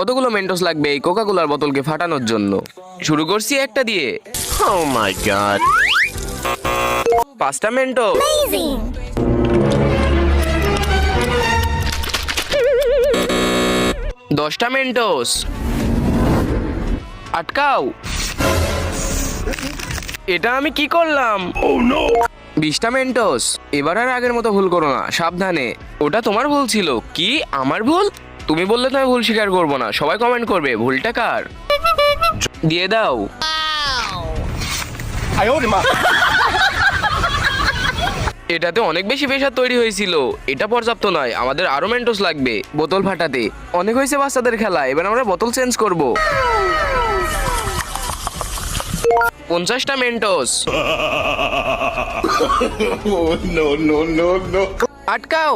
কতগুলো মেন্টোস লাগবে এই কোকা কোলার বোতলকে ফাটানোর জন্য? শুরু করছি একটা দিয়ে। Oh my god. 5টা মেন্টোস। Amazing! 10টা মেন্টোস। আটকাও, এটা আমি কি করলাম? 20টা মেন্টোস। এবার আর আগের মতো ভুল করো না, সাবধানে। ওটা তোমার ভুল ছিল। কি আমার ভুল? তুমি বললে তো আমি ভুল স্বীকার করবো না, সবাই কমেন্ট করবে ভুলটা কার। দিয়ে দাও। এটাতে অনেক বেশি প্রেশার তৈরি হয়েছিল, এটা পর্যাপ্ত নয়, আমাদের আরো মেন্টোস লাগবে বোতল ফাটাতে। অনেক হয়েছে বাচ্চাদের খেলা, এবার আমরা বোতল চেঞ্জ করব। 50টা Mentos. No, no, no, no. আটকাও।